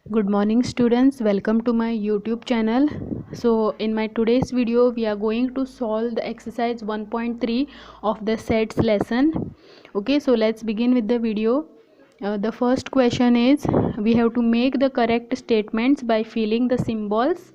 Good morning students, welcome to my YouTube channel. So in my today's video we are going to solve the exercise 1.3 of the sets lesson. Okay, so let's begin with the video. The first question is we have to make the correct statements by filling the symbols.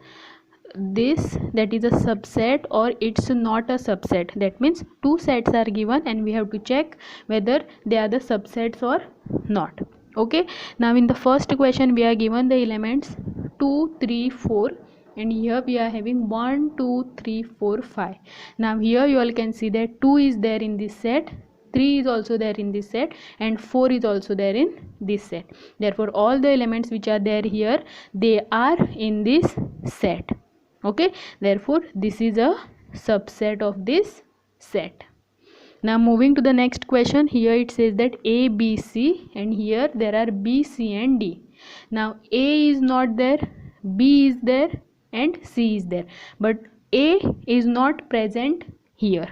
This, that is a subset or it's not a subset. That means two sets are given and we have to check whether they are the subsets or not. Okay, now in the first question we are given the elements 2 3 4, and here we are having 1 2 3 4 5. Now here you all can see that 2 is there in this set, 3 is also there in this set, and 4 is also there in this set. Therefore all the elements which are there here, they are in this set. Okay, therefore this is a subset of this set. Now moving to the next question, here it says that A, B, C, and here there are B, C and D. Now A is not there, B is there and C is there, but A is not present here.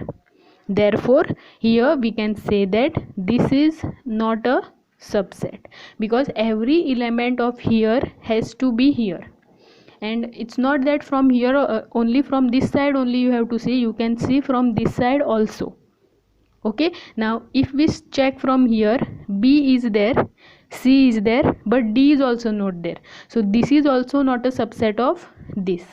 Therefore here we can say that this is not a subset, because every element of here has to be here. And it's not that from here only, from this side only you have to see, you can see from this side also. Okay, now if we check from here, B is there, C is there, but D is also not there, so this is also not a subset of this.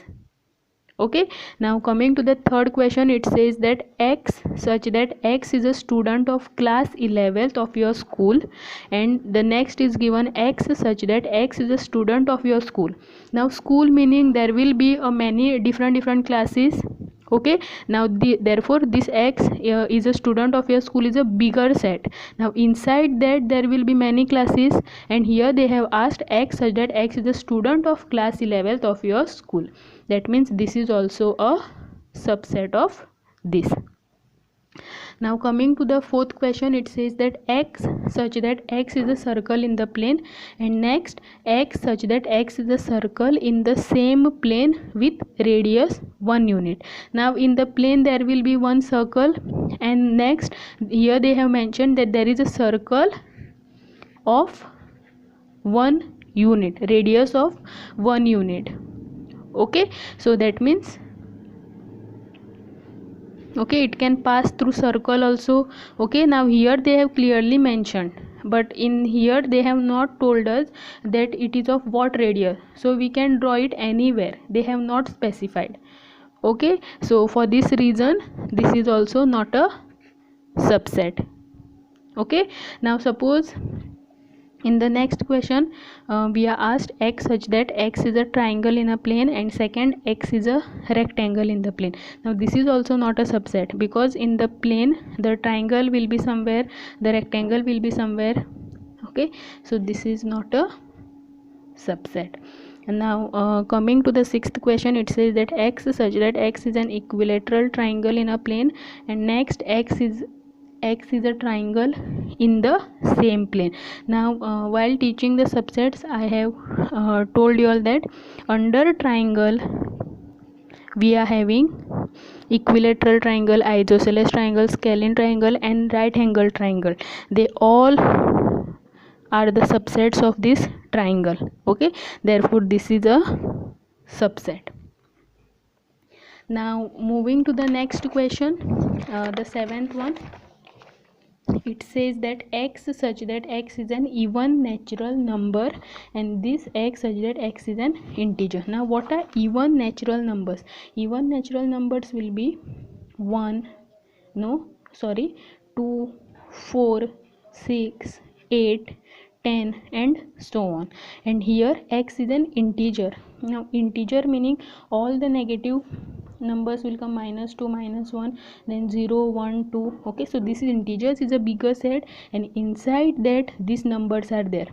Okay, now coming to the third question, it says that X, such that X is a student of class 11th of your school, and the next is given X such that X is a student of your school. Now school meaning there will be many different classes. Okay, now therefore this X is a student of your school is a bigger set. Now inside that there will be many classes, and here they have asked X such that X is a student of class 11th of your school. That means this is also a subset of this. Now coming to the fourth question, it says that X such that X is a circle in the plane, and next X such that X is a circle in the same plane with radius 1 unit. Now in the plane there will be one circle, and next here they have mentioned that there is a circle of 1 unit, radius of 1 unit. Okay, so that means okay, it can pass through circle also. Okay, now here they have clearly mentioned, but in here they have not told us that it is of what radius, so we can draw it anywhere, they have not specified. Okay, so for this reason this is also not a subset. Okay, now suppose in the next question we are asked X such that X is a triangle in a plane, and second X is a rectangle in the plane. Now this is also not a subset, because in the plane the triangle will be somewhere, the rectangle will be somewhere. Okay, so this is not a subset. And now coming to the sixth question, it says that X such that X is an equilateral triangle in a plane, and next X is a triangle in the same plane. Now while teaching the subsets I have told you all that under triangle we are having equilateral triangle, isosceles triangle, scalene triangle and right angle triangle. They all are the subsets of this triangle. Okay, therefore this is a subset. Now moving to the next question, the seventh one, it says that X such that X is an even natural number, and this X such that X is an integer. Now what are even natural numbers? Even natural numbers will be 2 4 6 8 10 and so on, and here X is an integer. Now integer meaning all the negative numbers will come, -2 -1, then 0 1 2. Okay, so this is integers, is a bigger set, and inside that these numbers are there.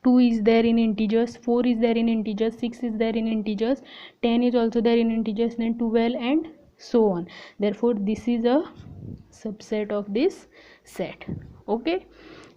2 is there in integers, 4 is there in integers, 6 is there in integers, 10 is also there in integers, then 12 and so on. Therefore this is a subset of this set. Okay,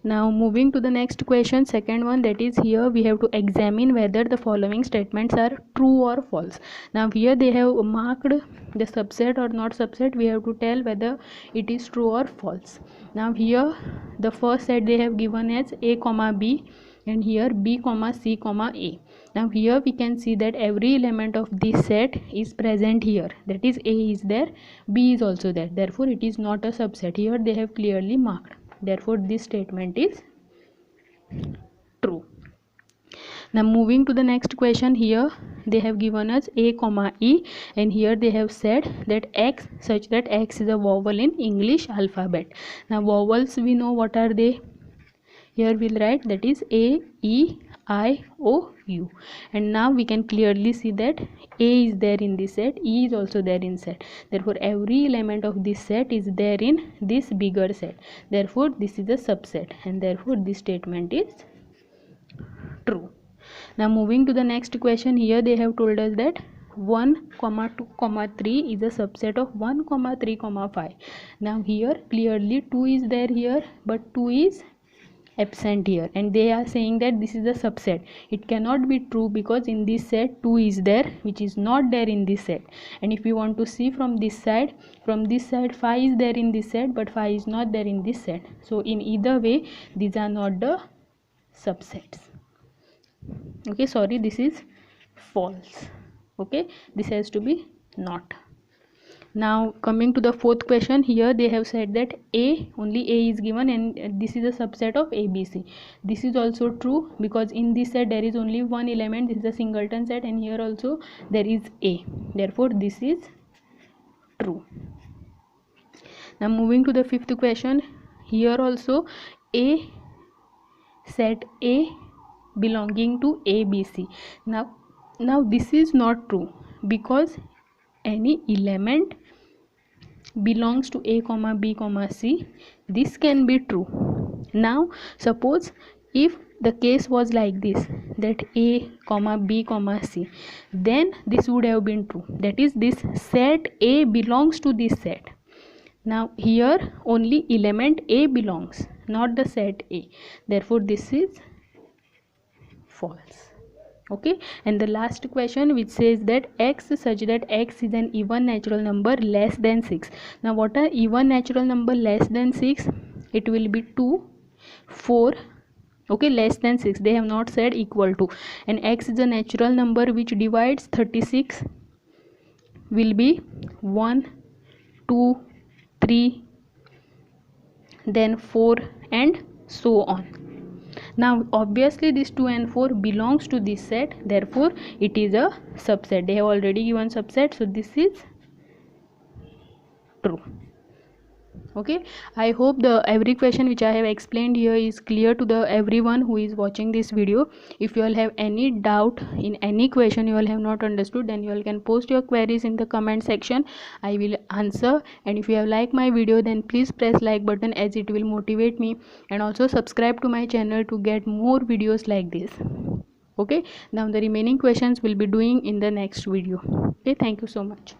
now moving to the next question, second one, that is here we have to examine whether the following statements are true or false. Now here they have marked the subset or not subset, we have to tell whether it is true or false. Now here the first set they have given as A comma B, and here B comma C comma A. Now here we can see that every element of this set is present here, that is A is there, B is also there, therefore it is not a subset. Here they have clearly marked, therefore this statement is true. Now moving to the next question, here they have given us A comma E, and here they have said that X, such that X is a vowel in English alphabet. Now vowels, we know what are they. Here we'll write that is A, E, I, O, U, and now we can clearly see that A is there in this set, E is also there in set, therefore every element of this set is there in this bigger set, therefore this is a subset, and therefore this statement is true. Now moving to the next question, here they have told us that 1, 2, 3 is a subset of 1, 3, 5. Now here clearly 2 is there here, but 2 is absent here, and they are saying that this is a subset. It cannot be true because in this set 2 is there, which is not there in this set. And if you want to see from this side 5 is there in this set, but 5 is not there in this set. So in either way these are not the subsets. Okay, sorry, this is false. Okay, this has to be not. Now coming to the fourth question, here they have said that only A is given, and this is a subset of ABC. This is also true because in this set there is only one element, this is a singleton set, and here also there is A, therefore this is true. Now moving to the fifth question, here also A, set A belonging to ABC. Now this is not true because any element belongs to A comma B comma C, this can be true. Now suppose if the case was like this, that A comma B comma C, then this would have been true, that is this set A belongs to this set. Now here only element A belongs, not the set A, therefore this is false. Okay, and the last question, which says that X, such that X is an even natural number less than 6. Now what are even natural number less than 6? It will be 2, 4. Okay, less than 6, they have not said equal to. And X is a natural number which divides 36, will be 1, 2, 3, then 4, and so on. Now obviously this 2 and 4 belongs to this set, therefore it is a subset. They have already given subset, so this is true. Okay, I hope every question which I have explained here is clear to everyone who is watching this video. If you all have any doubt in any question you all have not understood, then you all can post your queries in the comment section. I will answer. And if you have liked my video, then please press like button, as it will motivate me, and also subscribe to my channel to get more videos like this. Okay, now the remaining questions will be doing in the next video. Okay, thank you so much.